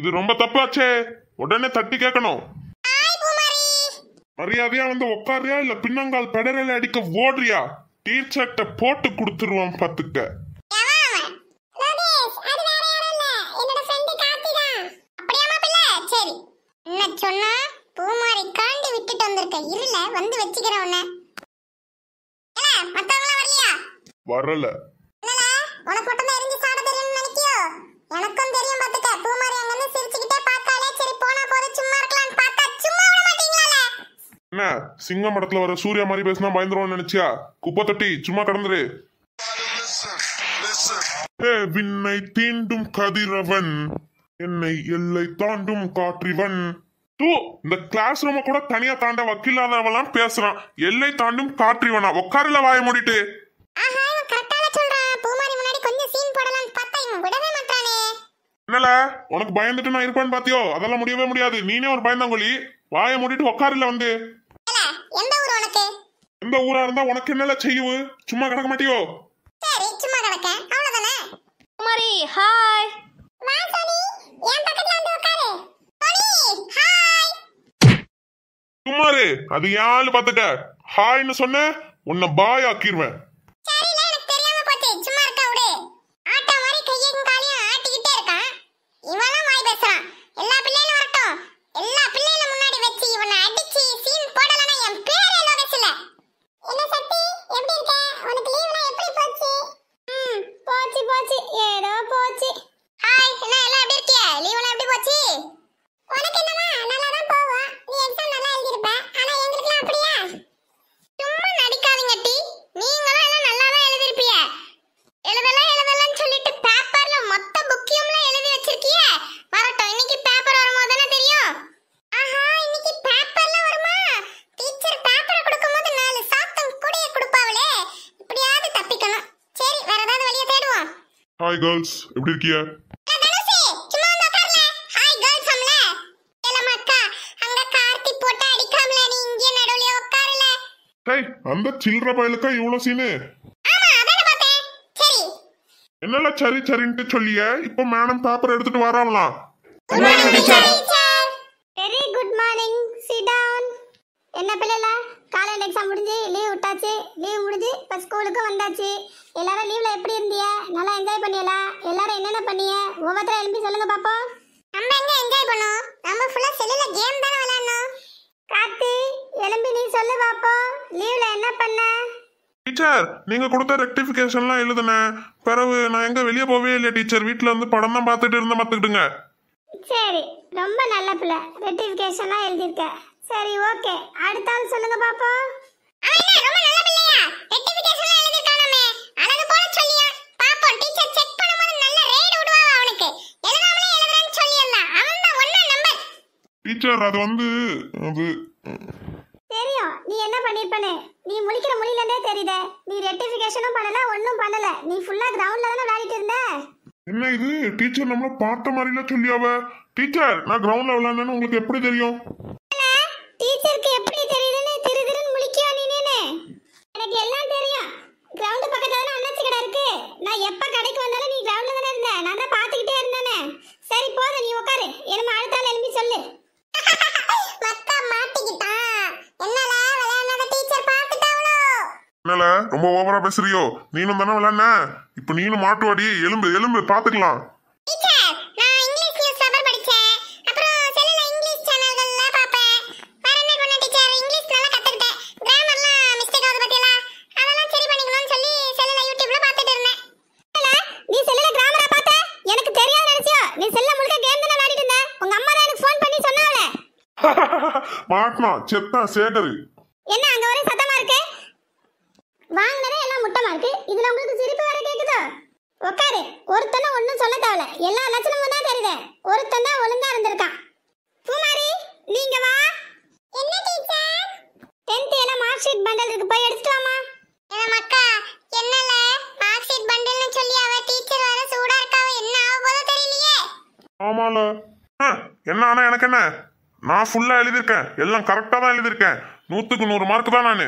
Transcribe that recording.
இது ரொம்ப தப்பாச்சே. உடனே தட்டி கேட்கணும். மரியாதையா வந்து உட்காரியா இல்ல பின்னங்கால் பெடரல அடிக்க ஓடுறியா? டீச்சர்ட்ட போட்டு கொடுத்துருவான் பாத்துக்க. சொன்னா பூமாரி காண்டி விட்டுட்டு வந்திருக்க. இருல வந்து வெச்சிக்கிறேன் உன்னை. மத்தவங்க வரலையா? வரல. உனக்கு மட்டும் தான் எரிஞ்சு சாட தெரியும்னு நினைக்கியோ? எனக்கும் தெரியும் பாத்துக்க. பூமாரி அங்கன்னு சிரிச்சுக்கிட்டே பார்த்தாலே சரி போனா போது சும்மா இருக்கலாம்னு பார்த்தா சும்மா விட மாட்டீங்களால. என்ன சிங்க மடத்துல வர சூர்யா மாதிரி பேசினா பயந்துருவோம்னு நினைச்சியா? குப்பை தொட்டி சும்மா கடந்துரு. விண்ணை தீண்டும் கதிரவன், என்னை எல்லை தாண்டும் காற்றிவன். இந்த கிளாஸ் ரூம கூட தனியா தாண்ட வக்கீலாதவெல்லாம் பேசுறான். எல்லை தாண்டும் காற்றிவனா? உட்காருல வாய மூடிட்டு. என்னல உனக்கு பயந்துட்டு நான் இருப்பேன்னு பாத்தியோ? அதெல்லாம் முடியவே முடியாது. நீனே ஒரு பயந்தாங்கொழி. வாய மூடிட்டு உட்காருல வந்து. எந்த ஊரா இருந்தா உனக்கு என்னல செய்யு? சும்மா கிடக்க மாட்டியோ? சரி சும்மா கிடக்க அவ்வளவுதானே. குமாரி ஹாய். வா சோனி என் பக்கத்துல வந்து உட்காரு. Sony hi. குமாரு அது யாரு பாத்துக்க. ஹாய்னு சொன்ன உன்னை பாய் ஆக்கிடுவேன். சரில எனக்கு தெரியாம போச்சு. சும்மா இருக்க விடு. ஆட்டோ மாதிரி கையையும் காலையும் ஆட்டிக்கிட்டே இருக்கான். இவனும் வாய் பேசுறான். எல்லா பிள்ளைகளும் வரட்டும். எல்லா பிள்ளைகளும் முன்னாடி வச்சு இவனை அடிச்சு சீன் போடலனா என் பேரே லோகேஷ்ல. என்ன சக்தி எப்படி இருக்க? உனக்கு லீவ்னா எப்படி போச்சு? போச்சு போச்சு ஏதோ போச்சு. ஹாய் என்ன எல்லாம் எப்படி இருக்கிய? லீவ்னா எப்படி போச்சு? உனக்கு என்னமா நல்லா தான் போவா. நீ எக்ஸாம் நல்லா எழுதிருப்ப. ஆனா எங்களுக்குலாம் அப்படியா? சும்மா நடிக்காதீங்க டி. நீங்களும் எல்லாம் நல்லா தான் எழுதிருப்பீங்க. எழுதலன்னு சொல்லிட்டு பேப்பர்ல மொத்த புக்கையும்ல எழுதி வச்சிருக்கீங்க. வரட்டும் இன்னைக்கு பேப்பர் வரும்போது தானே தெரியும். ஆஹா இன்னைக்கு பேப்பர்ல வருமா? டீச்சர் பேப்பரை கொடுக்கும்போது 4 சாத்தம் கூடயே கொடுப்பாவளே. இப்படியாவது தப்பிக்கணும். சரி வேற ஏதாவது வழியை தேடுவோம். ஹாய் கேர்ள்ஸ் எப்படி இருக்கீங்க? அந்த சில்லற பயலுக்கா இவ்வளவு சீனு? என்னல சரி சரின்ட்டு சொல்லிய. இப்ப மேடம் பேப்பர் எடுத்துட்டு வராங்களாம். Very good morning. Sit down. என்ன பிள்ளைல காலையில எக்ஸாம் முடிஞ்சு லீவ் விட்டாச்சு. லீவ் முடிஞ்சு இப்ப ஸ்கூலுக்கு வந்தாச்சு. எல்லாரும் லீவ்ல எப்படி இருந்தீங்க? நல்லா என்ஜாய் பண்ணியலா? எல்லாரும் என்னென்ன பண்ணீங்க? ஒவ்வொருத்தரும் எழுப்பி சொல்லுங்க பாப்போம். நம்ம எங்க என்ஜாய் பண்ணோம்? நம்ம ஃபுல்லா செல்லுல கேம் தான விளையாடணும். கார்த்தி எழும்பி நீ சொல்லு பாப்போம். லீவ்ல என்ன பண்ண? டீச்சர் நீங்க கொடுத்த ரெக்டிஃபிகேஷன்லாம் எழுதுனேன். பிறகு நான் எங்க வெளியே போவே இல்லையா டீச்சர். வீட்டுல இருந்து படம் தான் பார்த்துட்டு இருந்த பார்த்துக்கிட்டுங்க. சரி ரொம்ப நல்ல பிள்ளை. ரெக்டிஃபிகேஷன்லாம் எழுதிருக்க. சரி ஓகே அடுத்த ஆள் சொல்லுங்க பாப்போம். அவன் என்ன ரொம்ப நல்ல பிள்ளையா? ரெக்டிஃபிகேஷன்லாம் எழுதிருக்கானே. அழகு போல சொல்லியா? பாப்போம் டீச்சர் செக் பண்ணும்போது நல்ல ரேட் விடுவாங்க அவனுக்கு. எழுதாமலே எழுதுறேன்னு சொல்லியலாம். அவன் தான் ஒண்ணா நம்பர். டீச்சர் அது தெரியும் நீ என்ன பண்ணிருப்பனே. நீ முழிக்கிற முழிலந்தே தெரியுதே. நீ ரெக்டிஃபிகேஷனும் பண்ணல ஒண்ணும் பண்ணல. நீ ஃபுல்லா கிரவுண்ட்ல தான விளையாடிட்டு இருந்த. என்ன இது டீச்சர் நம்மள பார்த்த மாதிரில சொல்லியாவ. டீச்சர் நான் கிரவுண்ட்ல விளையாடுனேன்னு உங்களுக்கு எப்படி தெரியும்? டீச்சருக்கு எப்படி தெரியுதுன்னு திருதிருன்னு முழிக்கியா நீனே? எனக்கு எல்லாம் தெரியும். கிரவுண்ட் பக்கத்துல தான அண்ணாச்சி கடை இருக்கு. நான் எப்ப கடைக்கு வந்தாலும் நீ கிரவுண்ட்ல தான இருந்த. நான் தான் பாத்துக்கிட்டே இருந்தேனே. சரி போடு நீ உட்காரு. என்ன அடுத்த ஆள் எழுப்பி சொல்லு. மக்கா மாட்டிக்கிட்டா. என்னல விளையாடாத டீச்சர் பாத்துட்டாவளோ? என்னல ரொம்ப ஓவரா பேசுறியோ? நீனும் தானே விளையாடுன. இப்ப நீனும் மாட்டுவாடி. எலும்பு எலும்பு பாத்துக்கலாம். டீச்சர் நான் இங்கிலீஷ் நியூஸ் பேப்பர் படிச்சேன். அப்புறம் செல்லுல இங்கிலீஷ் சேனல்கள்ல பாப்பேன். வேற என்ன பண்ண டீச்சர்? இங்கிலீஷ் நல்லா கத்துக்கிட்டேன். கிராமர்லாம் மிஸ்டேக் ஆகுது பாத்தியலா? அதெல்லாம் சரி பண்ணிக்கணும்னு சொல்லி செல்லுல யூடியூப்ல பாத்துட்டு இருந்தேன். நீ செல்லுல கிராமரா பாத்த? எனக்கு தெரியாது நினைச்சியா? நீ செல்ல முழுக்க கேம் தான விளையாடிட்டு இருந்த. உங்க அம்மா தான் எனக்கு ஃபோன் பண்ணி சொன்னாவளே. மாட்னா செத்தா சேகரு. என்ன அங்க ஒரே சத்தமா இருக்கு? வாங்குனதே எல்லாம் முட்டமா இருக்கு. இதுல உங்களுக்கு சிரிப்பு வேற கேக்குதா? உட்காரு. ஒருத்தன ஒண்ணும் சொல்ல தேவல. எல்லா லட்சணமும் தான் தெரியுது. ஒருத்தன் தான் ஒழுங்கா இருந்திருக்கான். பூமாரி நீங்க வா. என்ன டீச்சர்? 10th எல்லாம் மார்க் ஷீட் பண்டல் இருக்கு. போய் எடுத்துட்டு வாமா. என்ன மக்கா என்னல மார்க் ஷீட் பண்டல்னு சொல்லி அவ டீச்சர் வர சூடா இருக்காவ. என்ன ஆக போதோ தெரியலையே. ஆமால என்ன ஆனா எனக்கு என்ன? நான் ஃபுல்லா எழுதிருக்கேன். எல்லாம் கரெக்டா தான் எழுதிருக்கேன். 100க்கு 100 மார்க் தான் நானு.